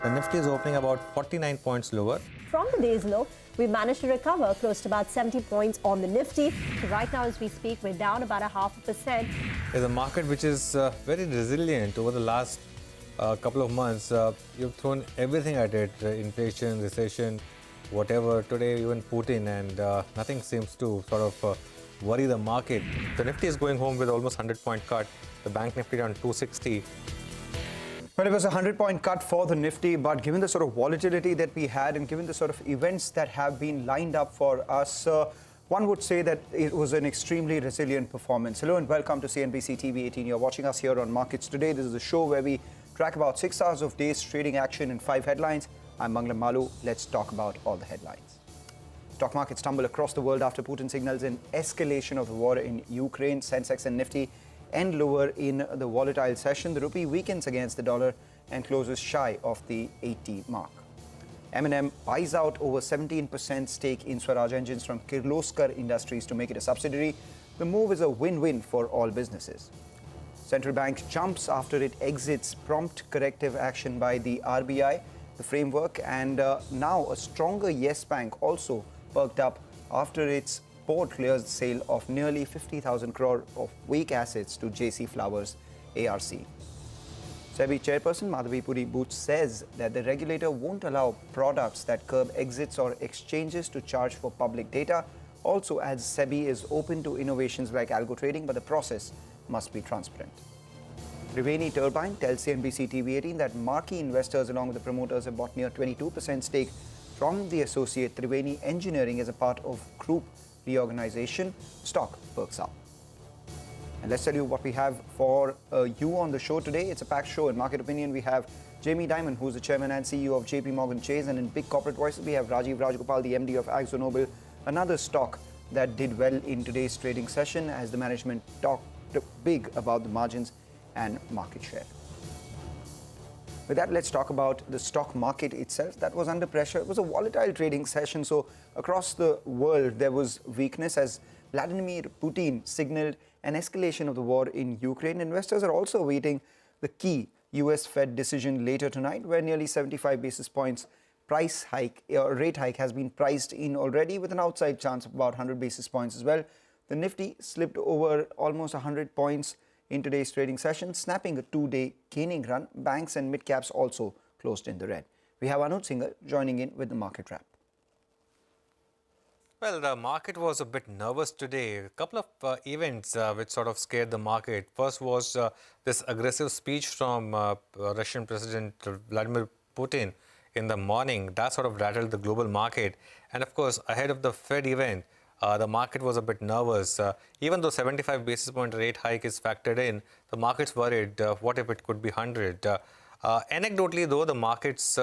The Nifty is opening about 49 points lower. From the day's low, we managed to recover close to about 70 points on the Nifty. So right now, as we speak, we're down about 0.5%. It's a market which is very resilient over the last couple of months. You've thrown everything at it, inflation, recession, whatever. Today, even Putin, and nothing seems to sort of worry the market. The Nifty is going home with almost 100-point cut. The Bank Nifty down 260. Well, it was a 100-point cut for the Nifty, but given the sort of volatility that we had and given the sort of events that have been lined up for us, one would say that it was an extremely resilient performance. Hello and welcome to CNBC-TV18. You're watching us here on Markets Today. This is a show where we track about 6 hours of day's trading action in 5 headlines. I'm Mangalam Malu. Let's talk about all the headlines. Stock markets tumble across the world after Putin signals an escalation of the war in Ukraine. Sensex and Nifty end lower in the volatile session. The rupee weakens against the dollar and closes shy of the 80 mark. M&M buys out over 17% stake in Swaraj Engines from Kirloskar Industries to make it a subsidiary. The move is a win-win for all businesses. Central bank jumps after it exits prompt corrective action by the RBI, the framework, and now a stronger Yes Bank also perked up after its board clears the sale of nearly 50,000 crore of weak assets to JC Flowers ARC. Sebi chairperson Madhavi Puri Booth says that the regulator won't allow products that curb exits or exchanges to charge for public data. Also adds Sebi is open to innovations like algo trading, but the process must be transparent. Triveni Turbines tells CNBC-TV18 that marquee investors along with the promoters have bought near 22% stake from the associate Triveni Engineering as a part of group reorganization. Stock perks up. And let's tell you what we have for you on the show today. It's a packed show. In Market Opinion, we have Jamie Dimon, who's the chairman and CEO of JP Morgan Chase. And in Big Corporate Voices, we have Rajiv Rajgopal, the MD of AkzoNobel, another stock that did well in today's trading session as the management talked big about the margins and market share. With that, let's talk about the stock market itself. That was under pressure. It was a volatile trading session. So across the world, there was weakness as Vladimir Putin signaled an escalation of the war in Ukraine. Investors are also awaiting the key US Fed decision later tonight, where nearly 75 basis points price hike or rate hike has been priced in already, with an outside chance of about 100 basis points as well. The Nifty slipped over almost 100 points in today's trading session, snapping a 2-day gaining run. Banks and mid-caps also closed in the red. We have Anuj Singhal joining in with the market wrap. Well, the market was a bit nervous today. A couple of events which sort of scared the market. First was this aggressive speech from Russian President Vladimir Putin in the morning. That sort of rattled the global market. And of course, ahead of the Fed event, the market was a bit nervous. Even though 75 basis point rate hike is factored in, the market's worried, what if it could be 100? Anecdotally, though, the markets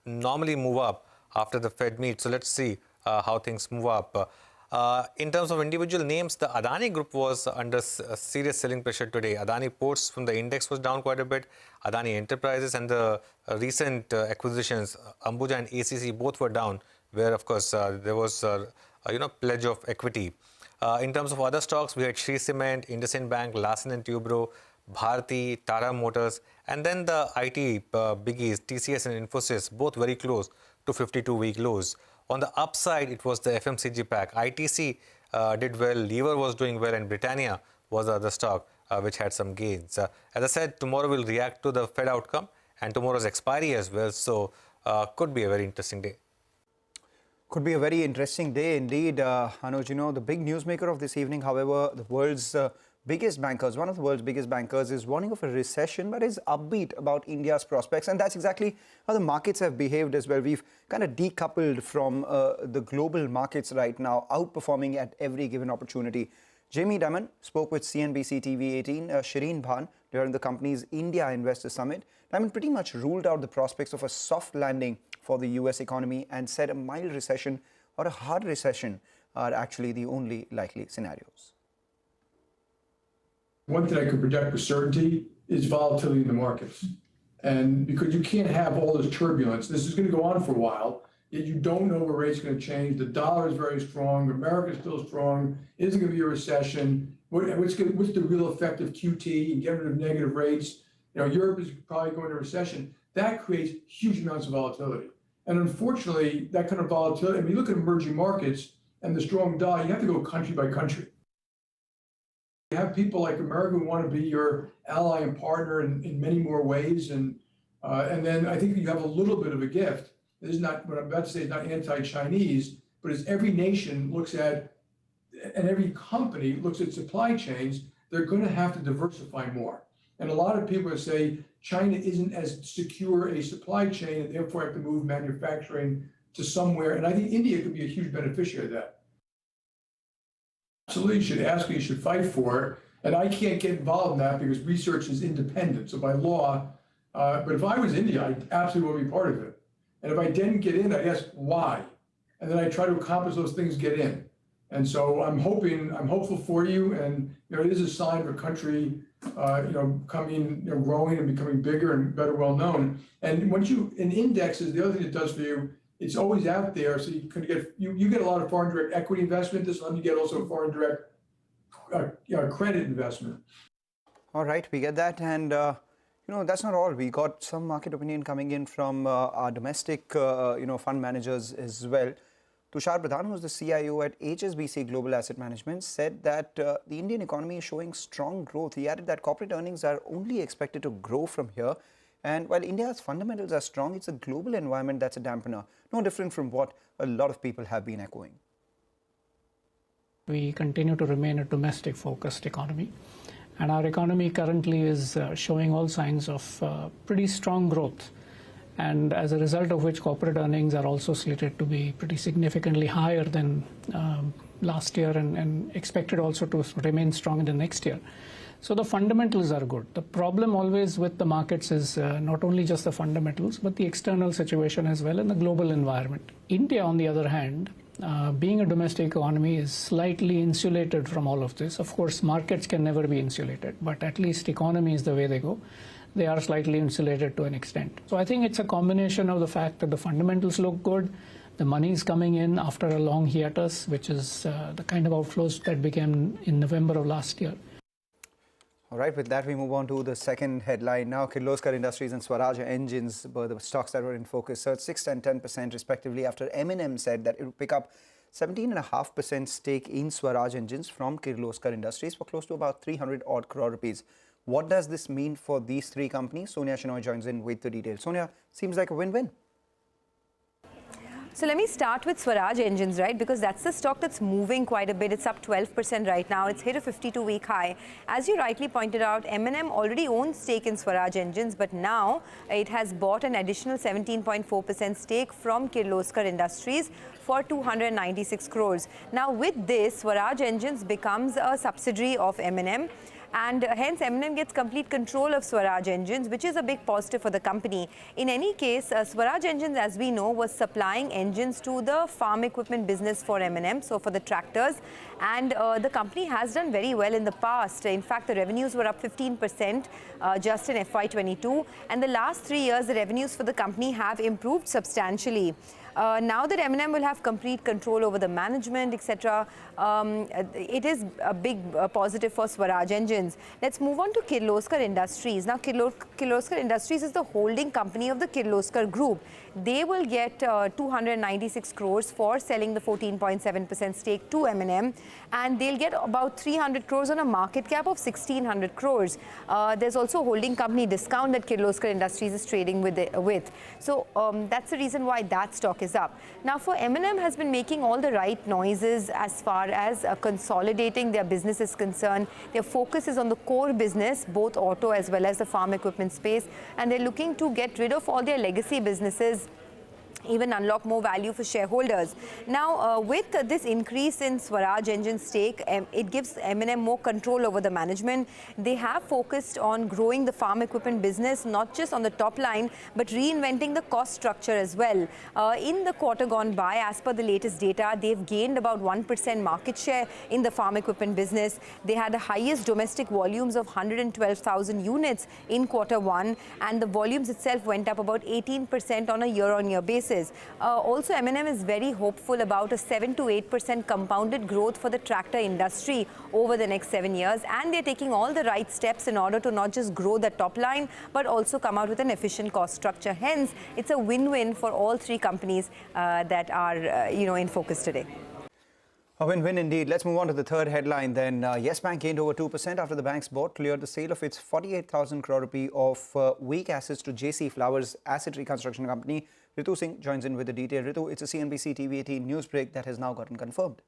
normally move up after the Fed meet. So let's see how things move up. In terms of individual names, the Adani Group was under serious selling pressure today. Adani Ports from the index was down quite a bit. Adani Enterprises and the recent acquisitions, Ambuja and ACC, both were down, where, of course, there was pledge of equity. In terms of other stocks, we had Shree Cement, IndusInd Bank, Larsen & Toubro, Bharti, Tata Motors, and then the IT biggies, TCS and Infosys, both very close to 52-week lows. On the upside, it was the FMCG pack. ITC did well, Lever was doing well, and Britannia was the other stock which had some gains. As I said, tomorrow we'll react to the Fed outcome and tomorrow's expiry as well, so could be a very interesting day. Could be a very interesting day indeed. Anuj, the big newsmaker of this evening, however, the world's biggest bankers, one of the world's biggest bankers, is warning of a recession but is upbeat about India's prospects. And that's exactly how the markets have behaved as well. We've kind of decoupled from the global markets right now, outperforming at every given opportunity. Jamie Dimon spoke with CNBC-TV18, Shireen Bhan, during the company's India Investor Summit. Dimon pretty much ruled out the prospects of a soft landing for the US economy and said a mild recession or a hard recession are actually the only likely scenarios. One thing I could project with certainty is volatility in the markets. And because you can't have all this turbulence, this is going to go on for a while, yet you don't know where rates are going to change. The dollar is very strong. America is still strong. Is it going to be a recession? What's the real effect of QT and getting rid of negative rates? Europe is probably going to recession. that creates huge amounts of volatility. And unfortunately, that kind of volatility, I mean, you look at emerging markets and the strong dollar, you have to go country by country. You have people like America who want to be your ally and partner in many more ways. And then I think you have a little bit of a gift. This is not, what I'm about to say is not anti-Chinese, but as every nation looks at, and every company looks at supply chains, they're going to have to diversify more. And a lot of people say China isn't as secure a supply chain and therefore have to move manufacturing to somewhere. And I think India could be a huge beneficiary of that. Absolutely, you should ask it, you should fight for it. And I can't get involved in that because research is independent. So by law, but if I was India, I absolutely want to be part of it. And if I didn't get in, I'd ask why. And then I try to accomplish those things, get in. And so I'm hopeful for you. And it is a sign of a country, coming, growing and becoming bigger and better well known. And once in indexes, the other thing it does for you, it's always out there. So you can get you get a lot of foreign direct equity investment. This one you get also foreign direct credit investment. All right, we get that. And that's not all. We got some market opinion coming in from our domestic fund managers as well. Tushar Badhana, who's the CIO at HSBC Global Asset Management, said that the Indian economy is showing strong growth. He added that corporate earnings are only expected to grow from here. And while India's fundamentals are strong, it's a global environment that's a dampener, no different from what a lot of people have been echoing. We continue to remain a domestic-focused economy. And our economy currently is showing all signs of pretty strong growth. And as a result of which corporate earnings are also slated to be pretty significantly higher than last year and expected also to remain strong in the next year. So the fundamentals are good. The problem always with the markets is not only just the fundamentals, but the external situation as well and the global environment. India, on the other hand, being a domestic economy, is slightly insulated from all of this. Of course, markets can never be insulated, but at least economy is the way they go. They are slightly insulated to an extent. So I think it's a combination of the fact that the fundamentals look good, the money is coming in after a long hiatus, which is the kind of outflows that began in November of last year. All right, with that, we move on to the second headline now. Kirloskar Industries and Swaraj Engines were the stocks that were in focus, surged 6 and 10% respectively after M&M said that it would pick up 17.5% stake in Swaraj Engines from Kirloskar Industries for close to about 300 odd crore rupees. What does this mean for these three companies? Sonia Shenoy joins in with the details. Sonia, seems like a win-win. So let me start with Swaraj Engines, right? Because that's the stock that's moving quite a bit. It's up 12% right now. It's hit a 52-week high. As you rightly pointed out, M&M already owns stake in Swaraj Engines, but now it has bought an additional 17.4% stake from Kirloskar Industries for 296 crores. Now with this, Swaraj Engines becomes a subsidiary of M&M. And hence M&M gets complete control of Swaraj Engines, which is a big positive for the company. In any case, Swaraj Engines, as we know, was supplying engines to the farm equipment business for M&M, so for the tractors. And the company has done very well in the past. In fact, the revenues were up 15% just in FY22. And the last 3 years, the revenues for the company have improved substantially. Now that M&M will have complete control over the management, etc., it is a big positive for Swaraj Engines. Let's move on to Kirloskar Industries. Now, Kirloskar Industries is the holding company of the Kirloskar Group. They will get 296 crores for selling the 14.7% stake to M&M, and they'll get about 300 crores on a market cap of 1,600 crores. There's also a holding company discount that Kirloskar Industries is trading with. So that's the reason why that stock is up. Now, for M&M has been making all the right noises as far as consolidating their business is concerned. Their focus is on the core business, both auto as well as the farm equipment space, and they're looking to get rid of all their legacy businesses, even unlock more value for shareholders. Now, with this increase in Swaraj Engine stake, it gives M&M more control over the management. They have focused on growing the farm equipment business, not just on the top line, but reinventing the cost structure as well. In the quarter gone by, as per the latest data, they've gained about 1% market share in the farm equipment business. They had the highest domestic volumes of 112,000 units in quarter one, and the volumes itself went up about 18% on a year-on-year basis. indices. Also, M&M is very hopeful about a 7 to 8% compounded growth for the tractor industry over the next 7 years, and they're taking all the right steps in order to not just grow the top line but also come out with an efficient cost structure. Hence, it's a win-win for all three companies that are in focus today. A win-win indeed. Let's move on to the third headline then. Yes Bank gained over 2% after the bank's board cleared the sale of its 48,000 crore rupee of weak assets to JC Flowers Asset Reconstruction Company. Ritu Singh joins in with the detail. Ritu, it's a CNBC TV18 news break that has now gotten confirmed.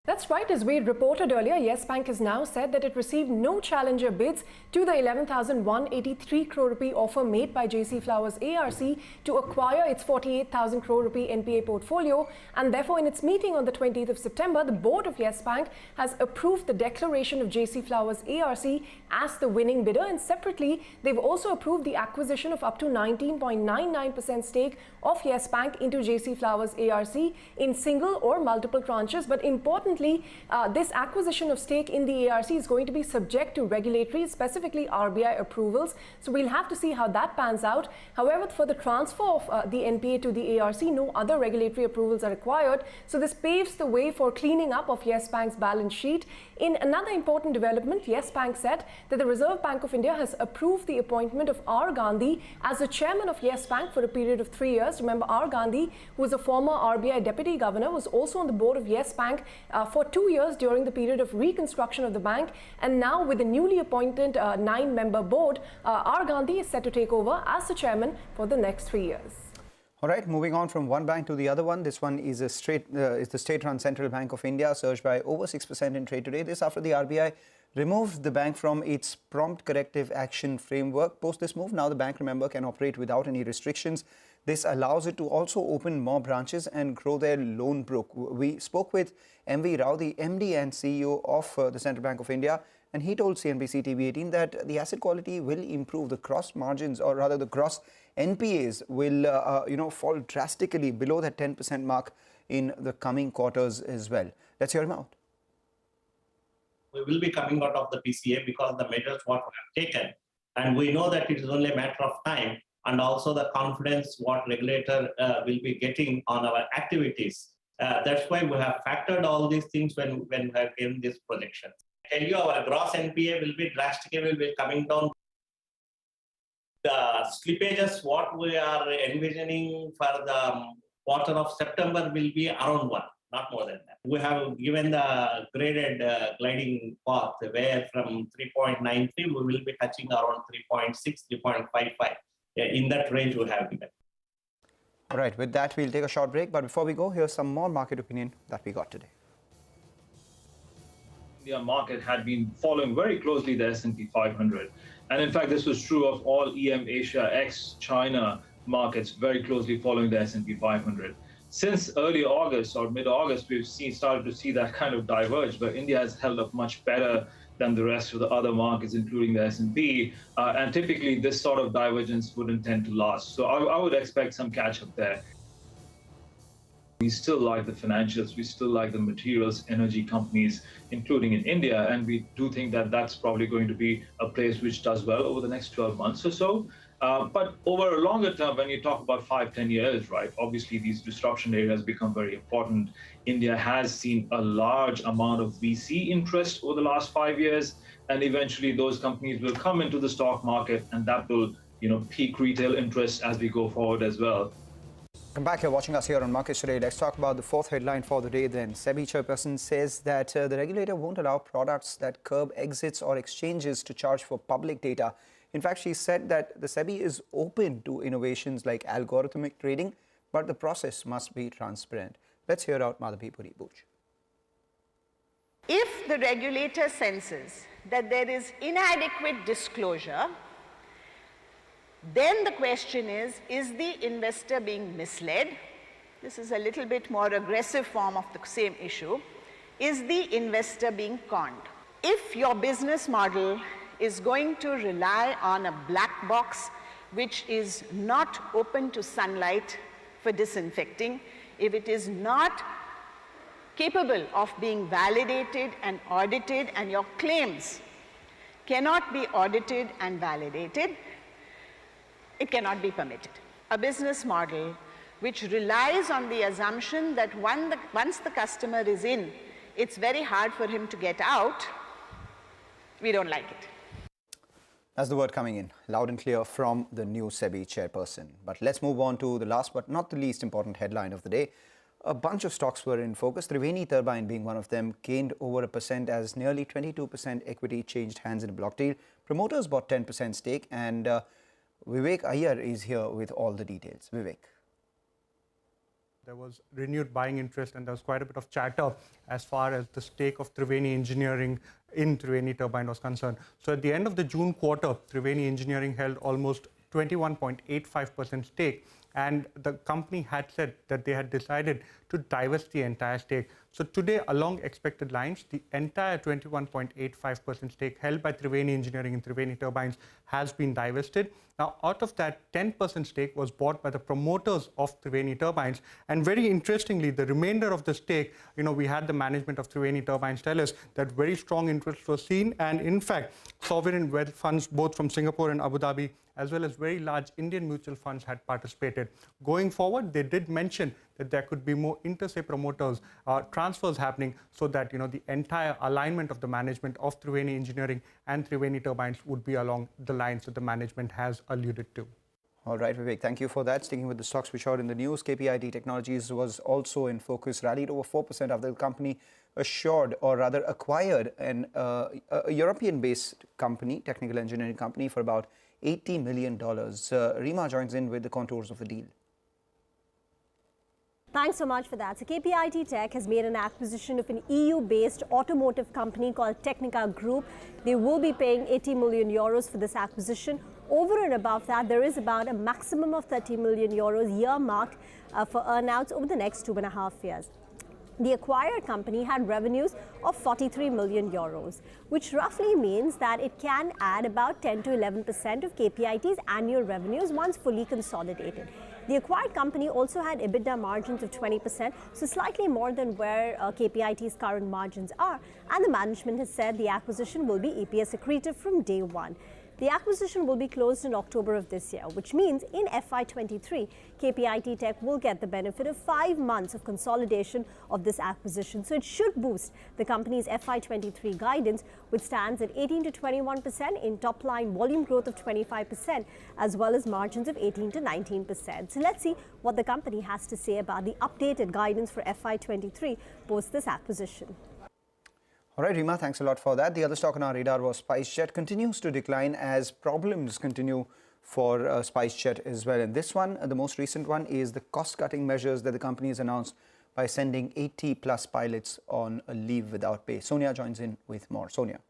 That's right. As we reported earlier, Yes Bank has now said that it received no challenger bids to the 11,183 crore rupee offer made by JC Flowers ARC to acquire its 48,000 crore rupee NPA portfolio, and therefore in its meeting on the 20th of September, the board of Yes Bank has approved the declaration of JC Flowers ARC as the winning bidder, and separately they've also approved the acquisition of up to 19.99% stake of Yes Bank into JC Flowers ARC in single or multiple tranches. But importantly, this acquisition of stake in the ARC is going to be subject to regulatory, specifically RBI approvals. So we'll have to see how that pans out. However, for the transfer of the NPA to the ARC, no other regulatory approvals are required. So this paves the way for cleaning up of Yes Bank's balance sheet. In another important development, Yes Bank said that the Reserve Bank of India has approved the appointment of R. Gandhi as the chairman of Yes Bank for a period of 3 years. Remember, R. Gandhi, who was a former RBI deputy governor, was also on the board of Yes Bank for 2 years during the period of reconstruction of the bank. And now with the newly appointed 9-member board, R. Gandhi is set to take over as the chairman for the next 3 years. All right, moving on from one bank to the other one. This one is the state-run Central Bank of India, surged by over 6% in trade today. This after the RBI removed the bank from its prompt corrective action framework. Post this move, now the bank, remember, can operate without any restrictions. This allows it to also open more branches and grow their loan book. We spoke with M.V. Rao, the MD and CEO of the Central Bank of India, and he told CNBC TV18 that the asset quality will improve. The gross margins, or rather the gross NPAs, will fall drastically below that 10% mark in the coming quarters as well. Let's hear him out. We will be coming out of the PCA because the measures what we have taken, and we know that it is only a matter of time, and also the confidence what regulator will be getting on our activities. That's why we have factored all these things when we have given this projection. I tell you, our gross NPA will be drastically coming down. The slippages what we are envisioning for the quarter of September will be around 1, not more than that. We have given the graded gliding path where from 3.93 we will be touching around 3.6, 3.55. In that range we have given. All right, with that, we'll take a short break. But before we go, here's some more market opinion that we got today. India market had been following very closely the S&P 500. And in fact, this was true of all EM Asia ex-China markets, very closely following the S&P 500. Since early August or mid-August, we've started to see that kind of diverge, but India has held up much better than the rest of the other markets, including the S&P. And typically, this sort of divergence wouldn't tend to last. So I would expect some catch-up there. We still like the financials, we still like the materials, energy companies, including in India, and we do think that that's probably going to be a place which does well over the next 12 months or so. But over a longer term, when you talk about 5-10 years, right, obviously these disruption areas become very important. India has seen a large amount of VC interest over the last 5 years, and eventually those companies will come into the stock market, and that will, peak retail interest as we go forward as well. Welcome back. You're watching us here on Markets Today. Let's talk about the fourth headline for the day then. Sebi chairperson says that the regulator won't allow products that curb exits or exchanges to charge for public data. In fact, she said that the Sebi is open to innovations like algorithmic trading, but the process must be transparent. Let's hear out Madhavi Puri-Bhuj. If the regulator senses that there is inadequate disclosure, then the question is the investor being misled? This is a little bit more aggressive form of the same issue. Is the investor being conned? If your business model is going to rely on a black box which is not open to sunlight for disinfecting, if it is not capable of being validated and audited, and your claims cannot be audited and validated, it cannot be permitted. a business model which relies on the assumption that once the customer is in, it's very hard for him to get out, we don't like it. That's the word coming in, loud and clear from the new Sebi chairperson. But let's move on to the last but not the least important headline of the day. A bunch of stocks were in focus. Triveni Turbine being one of them, gained over 1% as nearly 22% equity changed hands in a block deal. Promoters bought 10% stake, and Vivek Iyer is here with all the details. Vivek. There was renewed buying interest, and there was quite a bit of chatter as far as the stake of Triveni Engineering in Triveni Turbine was concerned. So at the end of the June quarter, Triveni Engineering held almost 21.85% stake, and the company had said that they had decided to divest the entire stake. So today, along expected lines, the entire 21.85% stake held by Triveni Engineering in Triveni Turbines has been divested. Now, out of that, 10% stake was bought by the promoters of Triveni Turbines. And very interestingly, the remainder of the stake, we had the management of Triveni Turbines tell us that very strong interest was seen. And in fact, sovereign wealth funds, both from Singapore and Abu Dhabi, as well as very large Indian mutual funds had participated. Going forward, they did mention that there could be more inter-se promoters transfers happening, so that the entire alignment of the management of Triveni Engineering and Triveni Turbines would be along the lines that the management has alluded to. All right, Vivek, thank you for that. Sticking with the stocks which are in the news, KPIT Technologies was also in focus, rallied over 4% after the company assured, or rather acquired, a European-based company, technical engineering company, for about $80 million. Rima joins in with the contours of the deal. Thanks so much for that. So KPIT Tech has made an acquisition of an EU-based automotive company called Technica Group. They will be paying 80 million euros for this acquisition. Over and above that, there is about a maximum of 30 million euros earmarked for earnouts over the next 2.5 years. The acquired company had revenues of 43 million euros, which roughly means that it can add about 10 to 11% of KPIT's annual revenues once fully consolidated. The acquired company also had EBITDA margins of 20%, so slightly more than where KPIT's current margins are. And the management has said the acquisition will be EPS accretive from day one. The acquisition will be closed in October of this year, which means in FY23, KPIT Tech will get the benefit of 5 months of consolidation of this acquisition. So it should boost the company's FY23 guidance, which stands at 18 to 21% in top line volume growth of 25%, as well as margins of 18 to 19%. So let's see what the company has to say about the updated guidance for FY23 post this acquisition. All right, Rima, thanks a lot for that. The other stock on our radar was SpiceJet. Continues to decline as problems continue for SpiceJet as well. And this one, the most recent one, is the cost-cutting measures that the company has announced by sending 80-plus pilots on a leave without pay. Sonia joins in with more. Sonia.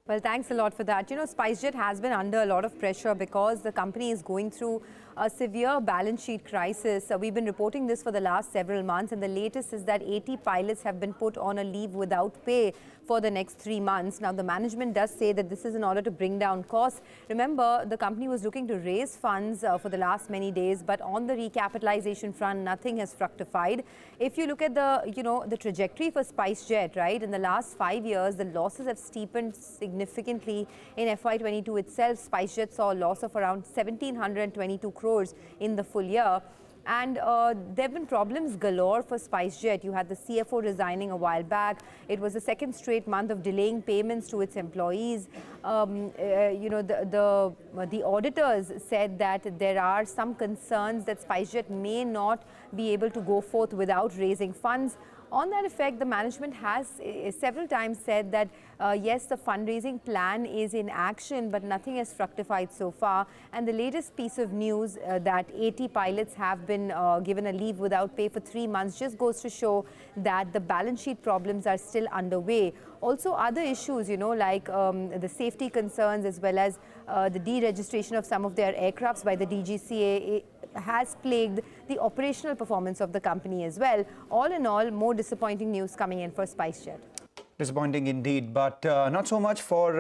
Well, thanks a lot for that. SpiceJet has been under a lot of pressure because the company is going through a severe balance sheet crisis. We've been reporting this for the last several months, and the latest is that 80 pilots have been put on a leave without pay for the next 3 months. Now, the management does say that this is in order to bring down costs. Remember, the company was looking to raise funds for the last many days, but on the recapitalization front, nothing has fructified. If you look at the trajectory for SpiceJet, right, in the last 5 years, the losses have steepened significantly. In FY22 itself, SpiceJet saw a loss of around 1,722 crores in the full year. And there have been problems galore for SpiceJet. You had the CFO resigning a while back. It was the second straight month of delaying payments to its employees. The auditors said that there are some concerns that SpiceJet may not be able to go forth without raising funds. On that effect, the management has several times said that, yes, the fundraising plan is in action, but nothing has fructified so far. And the latest piece of news that 80 pilots have been given a leave without pay for 3 months just goes to show that the balance sheet problems are still underway. Also, other issues, like the safety concerns as well as the deregistration of some of their aircrafts by the DGCA has plagued the operational performance of the company as well. All in all, more disappointing news coming in for SpiceJet. Disappointing indeed, but not so much for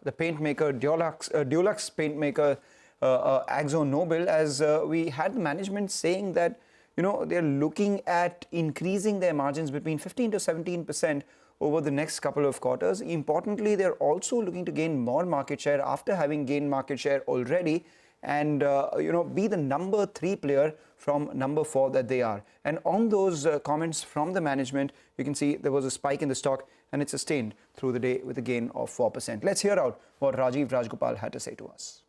the paint maker Dulux paint maker Akzo Nobel, as we had the management saying that they're looking at increasing their margins between 15 to 17% over the next couple of quarters. Importantly, they're also looking to gain more market share after having gained market share already. and be the number 3 player from number 4 that they are. And on those comments from the management, you can see there was a spike in the stock and it sustained through the day with a gain of 4%. Let's hear out what Rajiv Rajgopal had to say to us.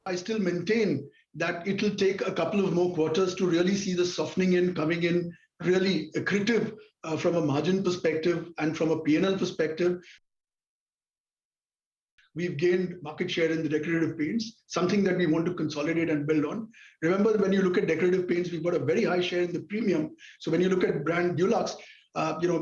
I still maintain that it will take a couple of more quarters to really see the softening in coming in really accretive from a margin perspective and from a P&L perspective. We've gained market share in the decorative paints, something that we want to consolidate and build on. Remember, when you look at decorative paints, we've got a very high share in the premium. So when you look at brand Dulux,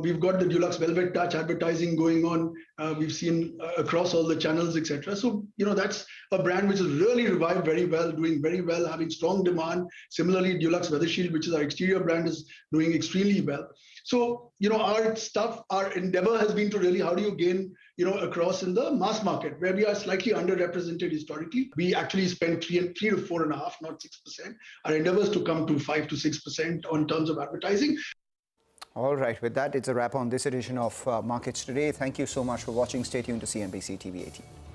we've got the Dulux Velvet Touch advertising going on. We've seen across all the channels, etc. So, that's a brand which has really revived very well, doing very well, having strong demand. Similarly, Dulux Weather Shield, which is our exterior brand, is doing extremely well. So, our endeavor has been to really, how do you gain, across in the mass market, where we are slightly underrepresented historically. We actually spend 3 to 4.5%, not 6%. Our endeavor is to come to 5 to 6% on terms of advertising. All right, with that, it's a wrap on this edition of Markets Today. Thank you so much for watching. Stay tuned to CNBC TV18.